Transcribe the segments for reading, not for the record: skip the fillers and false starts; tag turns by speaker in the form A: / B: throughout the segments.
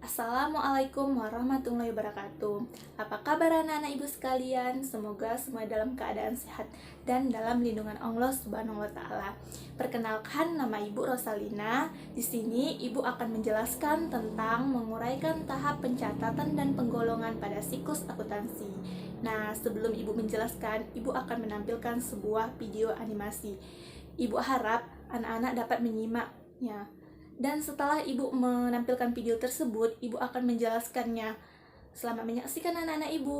A: Assalamualaikum warahmatullahi wabarakatuh. Apa kabar anak-anak ibu sekalian? Semoga semua dalam keadaan sehat dan dalam lindungan Allah Subhanahu wa taala. Perkenalkan, nama Ibu Rosalina. Di sini Ibu akan menjelaskan tentang menguraikan tahap pencatatan dan penggolongan pada siklus akuntansi. Nah, sebelum Ibu menjelaskan, Ibu akan menampilkan sebuah video animasi. Ibu harap anak-anak dapat menyimaknya. Dan setelah Ibu menampilkan video tersebut, Ibu akan menjelaskannya. Selamat menyaksikan anak-anak Ibu.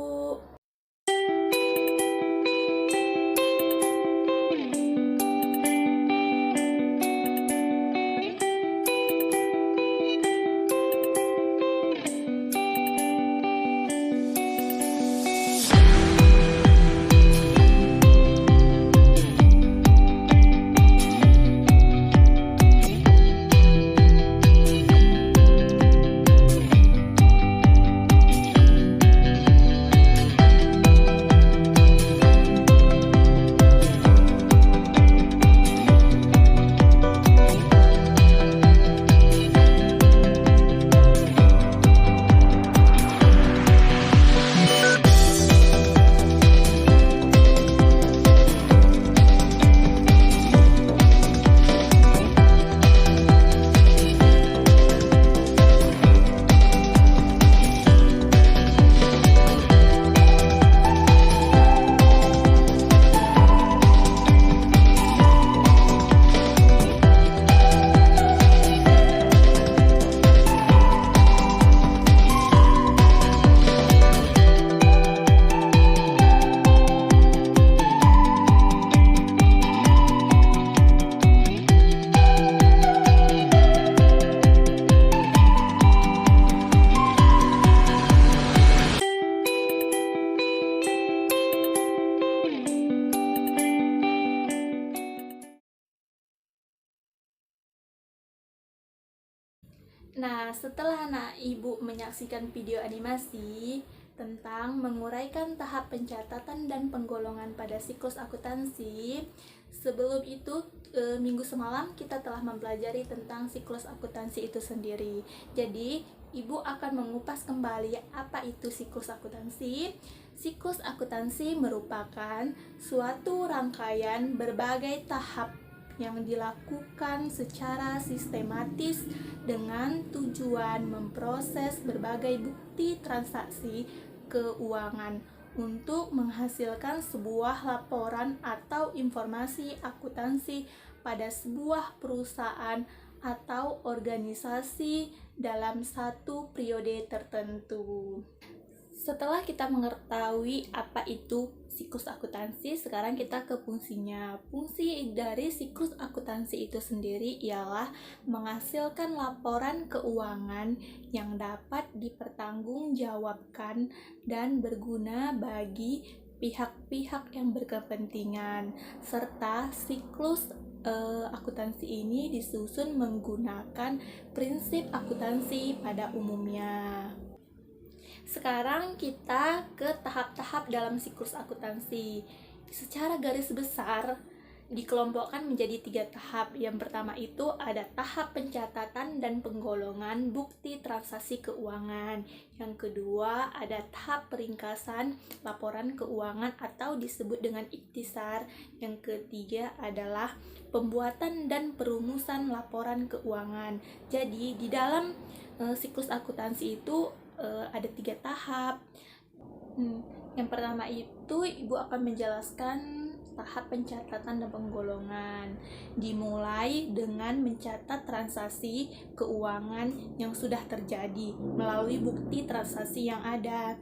A: Nah, setelah anak ibu menyaksikan video animasi tentang menguraikan tahap pencatatan dan penggolongan pada siklus akuntansi, sebelum itu minggu semalam kita telah mempelajari tentang siklus akuntansi itu sendiri. Jadi, ibu akan mengupas kembali apa itu siklus akuntansi. Siklus akuntansi merupakan suatu rangkaian berbagai tahap yang dilakukan secara sistematis dengan tujuan memproses berbagai bukti transaksi keuangan untuk menghasilkan sebuah laporan atau informasi akuntansi pada sebuah perusahaan atau organisasi dalam satu periode tertentu. Setelah kita mengetahui apa itu siklus akuntansi, sekarang kita ke fungsinya. Fungsi dari siklus akuntansi itu sendiri ialah menghasilkan laporan keuangan yang dapat dipertanggungjawabkan dan berguna bagi pihak-pihak yang berkepentingan, serta siklus akuntansi ini disusun menggunakan prinsip akuntansi pada umumnya. Sekarang kita ke tahap-tahap dalam siklus akuntansi. Secara garis besar dikelompokkan menjadi 3 tahap. Yang pertama itu ada tahap pencatatan dan penggolongan bukti transaksi keuangan. Yang kedua ada tahap peringkasan laporan keuangan atau disebut dengan ikhtisar. Yang ketiga adalah pembuatan dan perumusan laporan keuangan. Jadi di dalam siklus akuntansi itu ada 3 tahap. Yang pertama itu ibu akan menjelaskan tahap pencatatan dan penggolongan. Dimulai dengan mencatat transaksi keuangan yang sudah terjadi melalui bukti transaksi yang ada.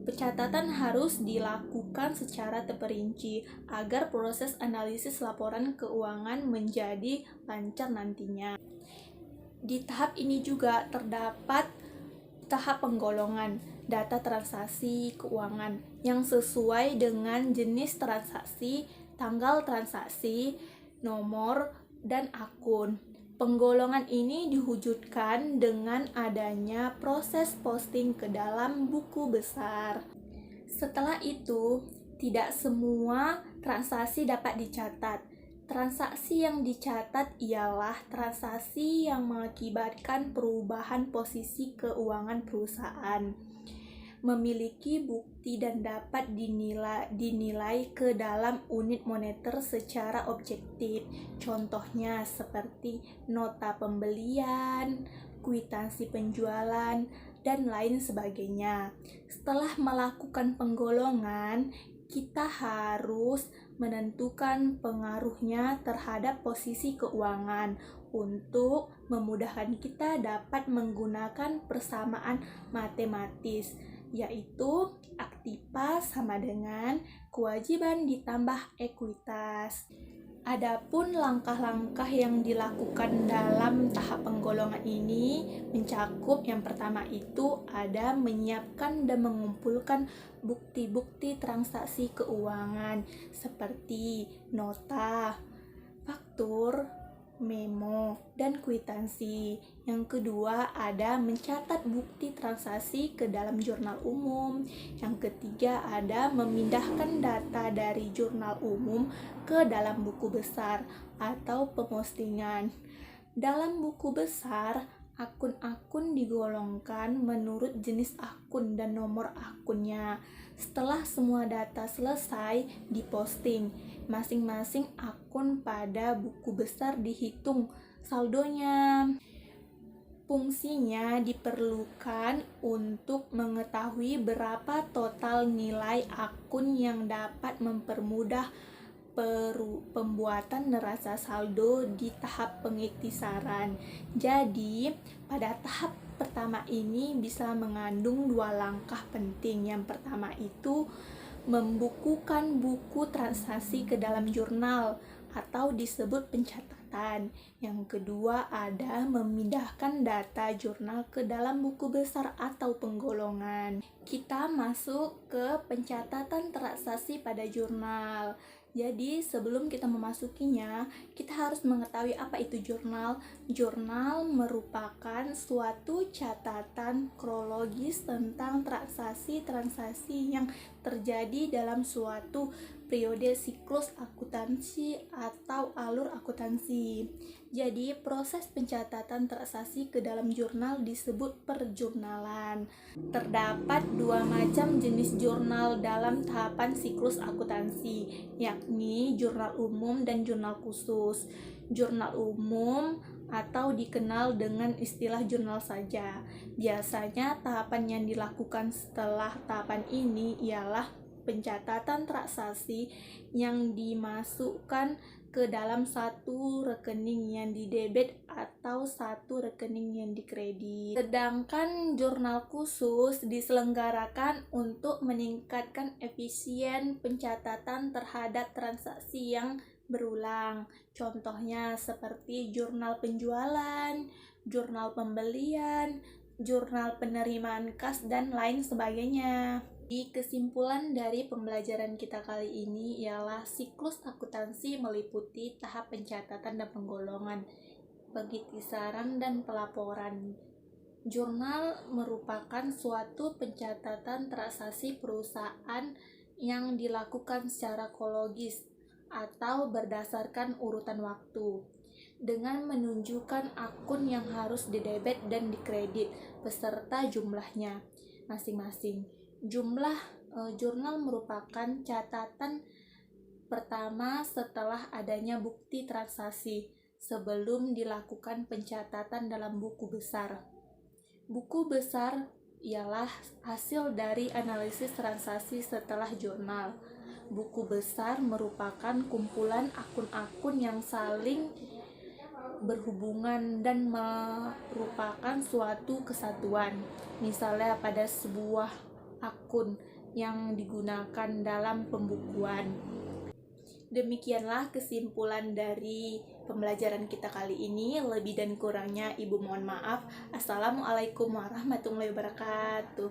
A: Pencatatan harus dilakukan secara terperinci agar proses analisis laporan keuangan menjadi lancar nantinya. Di tahap ini juga terdapat tahap penggolongan data transaksi keuangan yang sesuai dengan jenis transaksi, tanggal transaksi, nomor, dan akun. Penggolongan ini diwujudkan dengan adanya proses posting ke dalam buku besar. Setelah itu, tidak semua transaksi dapat dicatat. Transaksi yang dicatat ialah transaksi yang mengakibatkan perubahan posisi keuangan perusahaan, memiliki bukti dan dapat dinilai ke dalam unit moneter secara objektif. Contohnya seperti nota pembelian, kwitansi penjualan, dan lain sebagainya. Setelah melakukan penggolongan, kita harus menentukan pengaruhnya terhadap posisi keuangan untuk memudahkan kita dapat menggunakan persamaan matematis, yaitu aktiva sama dengan kewajiban ditambah ekuitas. Adapun langkah-langkah yang dilakukan dalam tahap penggolongan ini mencakup yang pertama itu ada menyiapkan dan mengumpulkan bukti-bukti transaksi keuangan seperti nota, faktur, memo, dan kwitansi. Yang kedua ada mencatat bukti transaksi ke dalam jurnal umum. Yang ketiga ada memindahkan data dari jurnal umum ke dalam buku besar atau pemustingan. Dalam buku besar, akun-akun digolongkan menurut jenis akun dan nomor akunnya. Setelah semua data selesai, diposting. Masing-masing akun pada buku besar dihitung saldonya. Fungsinya diperlukan untuk mengetahui berapa total nilai akun yang dapat mempermudah pembuatan neraca saldo di tahap pengiktisaran. Jadi, pada tahap pertama ini bisa mengandung dua langkah penting. Yang pertama itu membukukan buku transaksi ke dalam jurnal atau disebut pencatatan. Yang kedua ada memindahkan data jurnal ke dalam buku besar atau penggolongan. Kita masuk ke pencatatan transaksi pada jurnal. Jadi sebelum kita memasukinya, kita harus mengetahui apa itu jurnal. Jurnal merupakan suatu catatan kronologis tentang transaksi-transaksi yang terjadi dalam suatu periode siklus akuntansi atau alur akuntansi. Jadi proses pencatatan transaksi ke dalam jurnal disebut perjurnalan. Terdapat dua macam jenis jurnal dalam tahapan siklus akuntansi, yakni jurnal umum dan jurnal khusus. Jurnal umum atau dikenal dengan istilah jurnal saja. Biasanya tahapan yang dilakukan setelah tahapan ini ialah pencatatan transaksi yang dimasukkan ke dalam satu rekening yang didebit atau satu rekening yang dikredit. Sedangkan jurnal khusus diselenggarakan untuk meningkatkan efisien pencatatan terhadap transaksi yang berulang. Contohnya seperti jurnal penjualan, jurnal pembelian, jurnal penerimaan kas, dan lain sebagainya. Di kesimpulan dari pembelajaran kita kali ini ialah siklus akuntansi meliputi tahap pencatatan dan penggolongan, pengiktisaran dan pelaporan. Jurnal merupakan suatu pencatatan transaksi perusahaan yang dilakukan secara kronologis atau berdasarkan urutan waktu, dengan menunjukkan akun yang harus didebet dan dikredit beserta jumlahnya masing-masing. Jurnal merupakan catatan pertama setelah adanya bukti transaksi sebelum dilakukan pencatatan dalam buku besar. Buku besar ialah hasil dari analisis transaksi setelah jurnal. Buku besar merupakan kumpulan akun-akun yang saling berhubungan dan merupakan suatu kesatuan. Misalnya pada sebuah akun yang digunakan dalam pembukuan. Demikianlah kesimpulan dari pembelajaran kita kali ini. Lebih dan kurangnya Ibu mohon maaf. Assalamualaikum warahmatullahi wabarakatuh.